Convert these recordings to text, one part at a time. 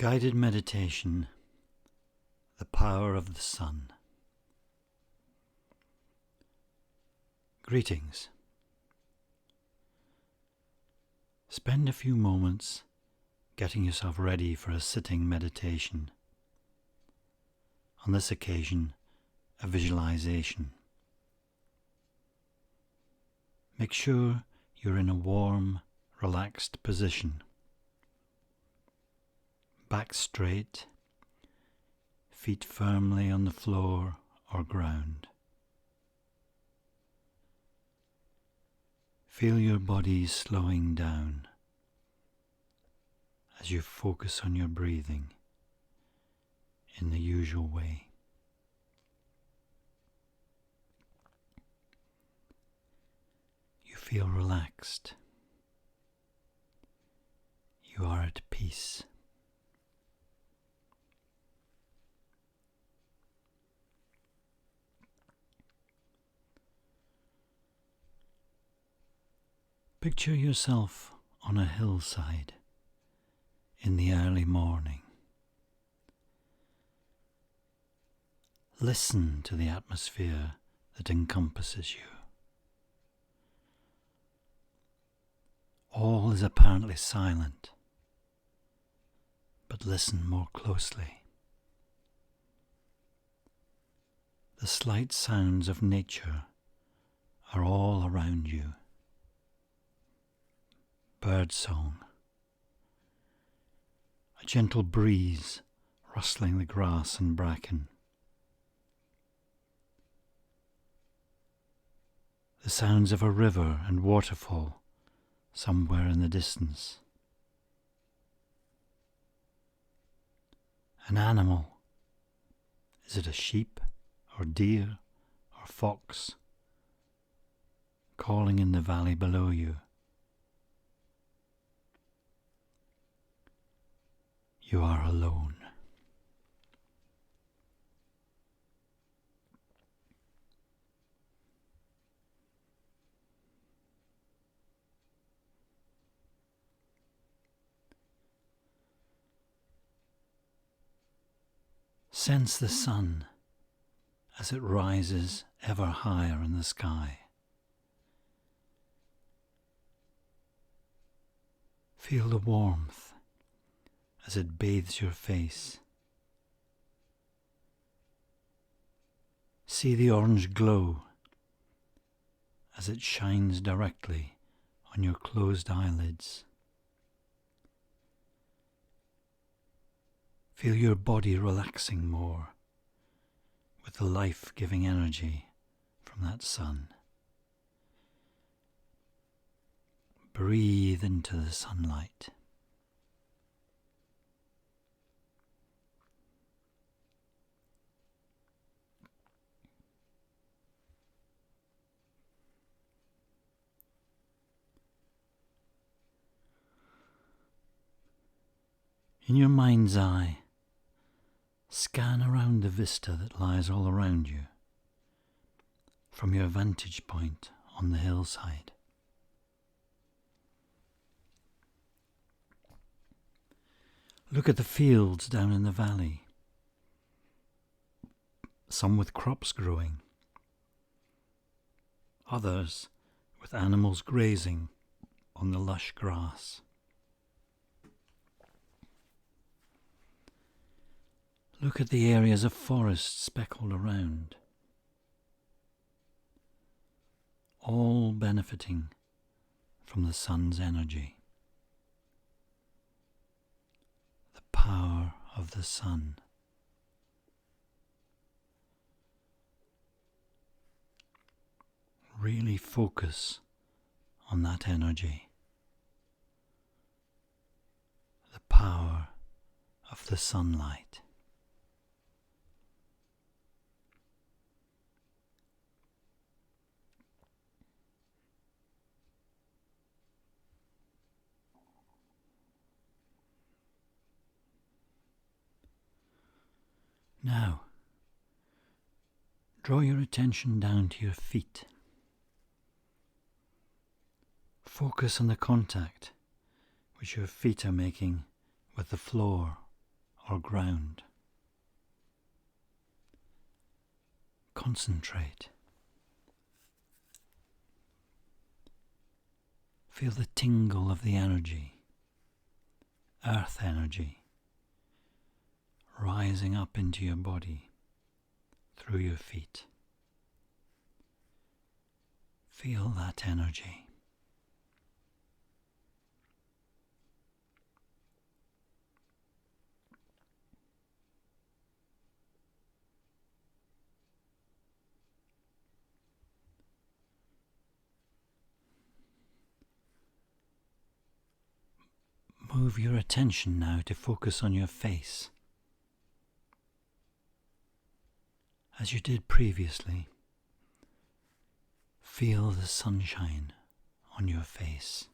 Guided meditation, the power of the sun. Greetings. Spend a few moments getting yourself ready for a sitting meditation. On this occasion, a visualization. Make sure you're in a warm, relaxed position. Back straight, feet firmly on the floor or ground. Feel your body slowing down as you focus on your breathing in the usual way. You feel relaxed. You are at peace. Picture yourself on a hillside in the early morning. Listen to the atmosphere that encompasses you. All is apparently silent, but listen more closely. The slight sounds of nature are all around you. Birdsong, a gentle breeze rustling the grass and bracken, the sounds of a river and waterfall somewhere in the distance, an animal, is it a sheep or deer or fox, calling in the valley below you. You are alone. Sense the sun as it rises ever higher in the sky. Feel the warmth as it bathes your face. See the orange glow as it shines directly on your closed eyelids. Feel your body relaxing more with the life-giving energy from that sun. Breathe into the sunlight. In your mind's eye, scan around the vista that lies all around you from your vantage point on the hillside. Look at the fields down in the valley, some with crops growing, others with animals grazing on the lush grass. Look at the areas of forest speckled around, all benefiting from the sun's energy. The power of the sun. Really focus on that energy. The power of the sunlight. Now, draw your attention down to your feet. Focus on the contact which your feet are making with the floor or ground. Concentrate. Feel the tingle of the energy, earth energy, rising up into your body through your feet. Feel that energy. Move your attention now to focus on your face. As you did previously, feel the sunshine on your face.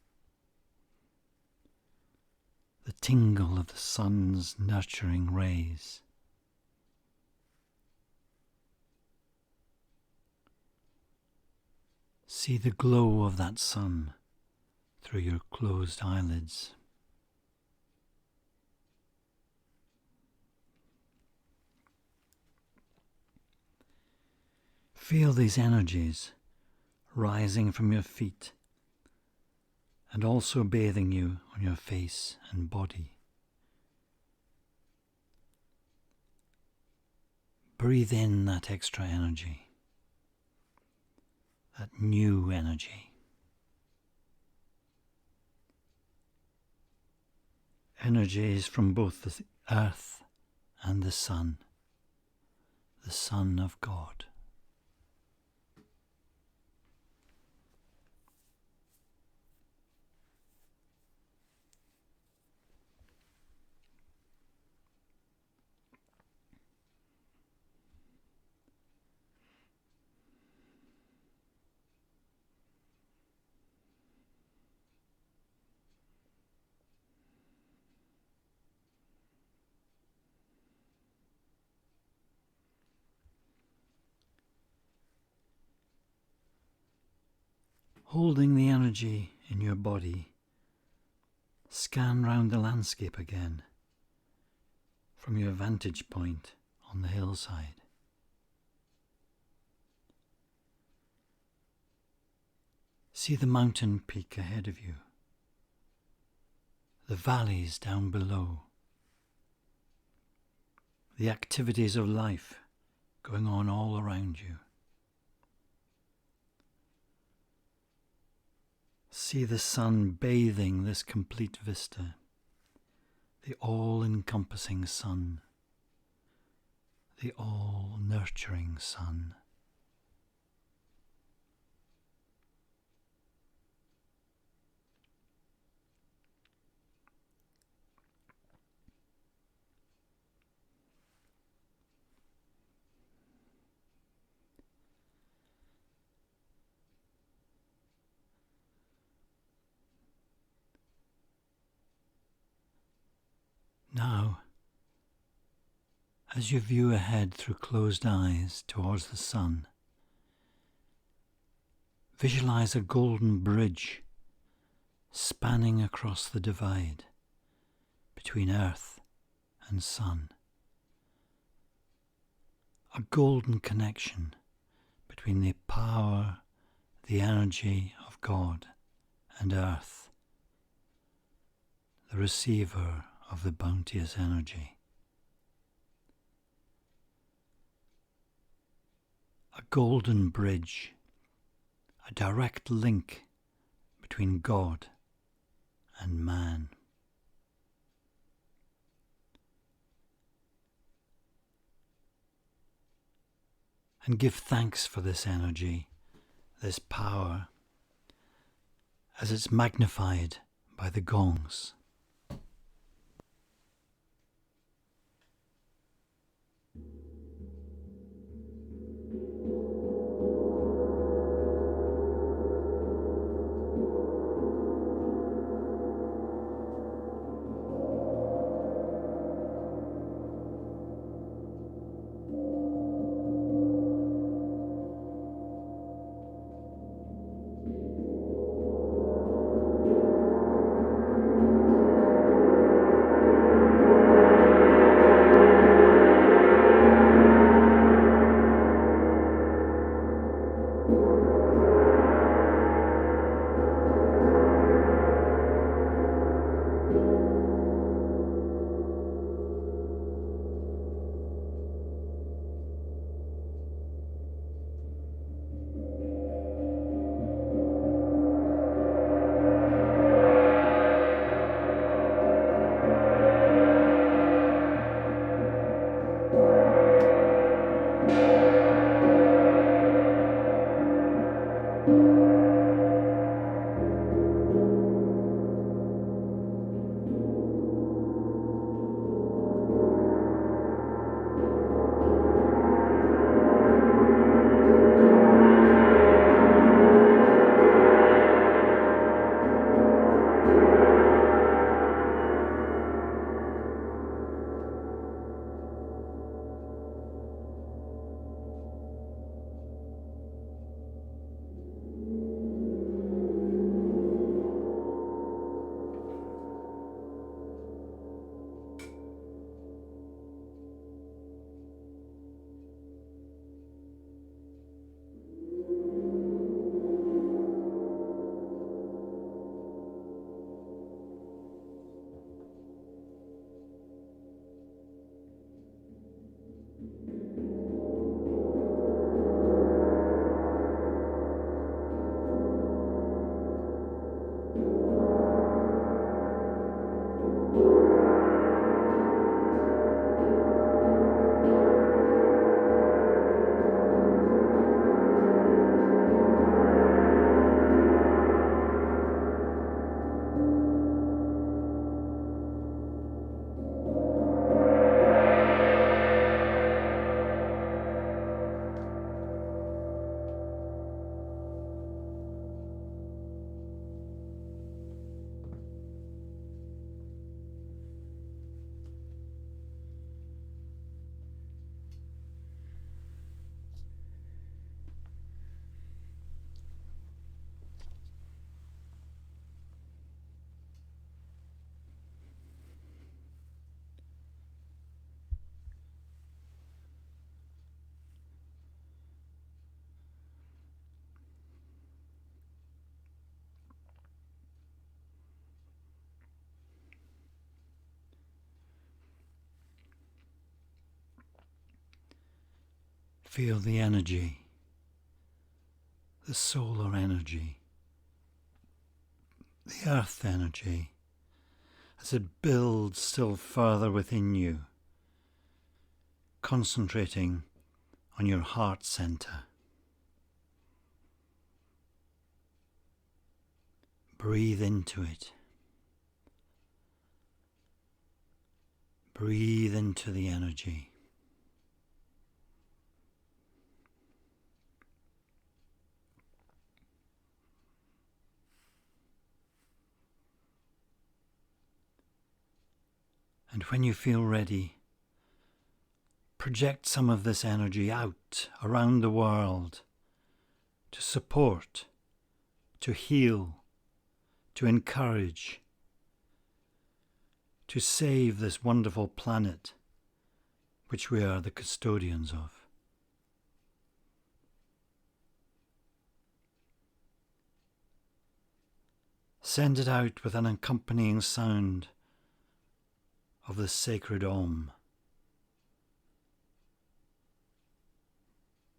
The tingle of the sun's nurturing rays. See the glow of that sun through your closed eyelids. Feel these energies rising from your feet and also bathing you on your face and body. Breathe in that extra energy, that new energy. Energies from both the earth and the Son of God. Holding the energy in your body, scan round the landscape again from your vantage point on the hillside. See the mountain peak ahead of you, the valleys down below, the activities of life going on all around you. See the sun bathing this complete vista, the all-encompassing sun, the all-nurturing sun. Now, as you view ahead through closed eyes towards the sun, visualize a golden bridge spanning across the divide between earth and sun. A golden connection between the power, the energy of God and earth, the receiver of the bounteous energy. A golden bridge, a direct link between God and man. And give thanks for this energy, this power, as it's magnified by the gongs. Feel the energy, the solar energy, the earth energy, as it builds still further within you, concentrating on your heart center. Breathe into it. Breathe into the energy. And when you feel ready, project some of this energy out around the world to support, to heal, to encourage, to save this wonderful planet which we are the custodians of. Send it out with an accompanying sound of the sacred Om.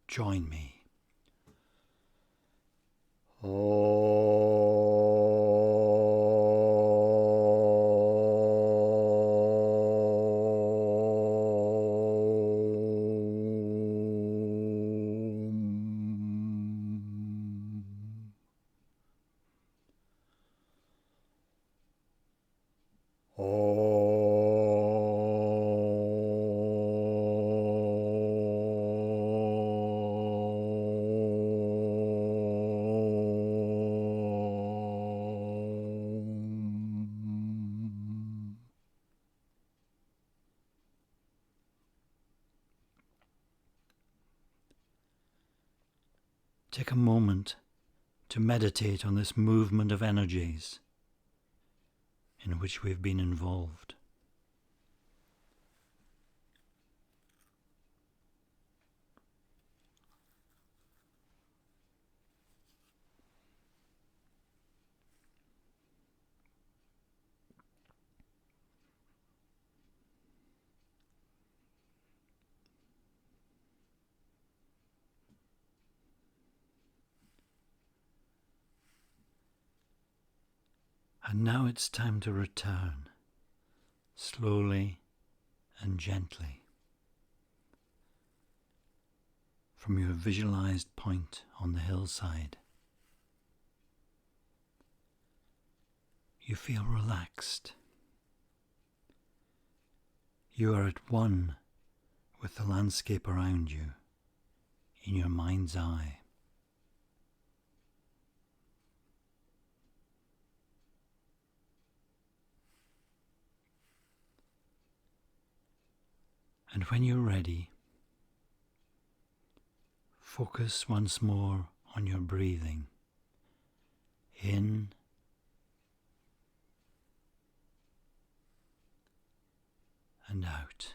Join me. Take a moment to meditate on this movement of energies in which we've been involved. And now it's time to return, slowly and gently, from your visualized point on the hillside. You feel relaxed. You are at one with the landscape around you in your mind's eye. And when you're ready, focus once more on your breathing, in and out.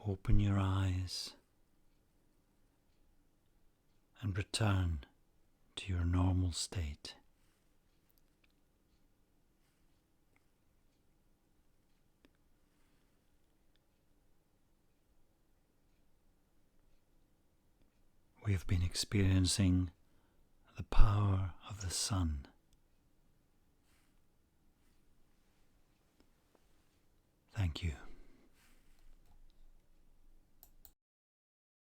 Open your eyes and return to your normal state. We have been experiencing the power of the sun. Thank you.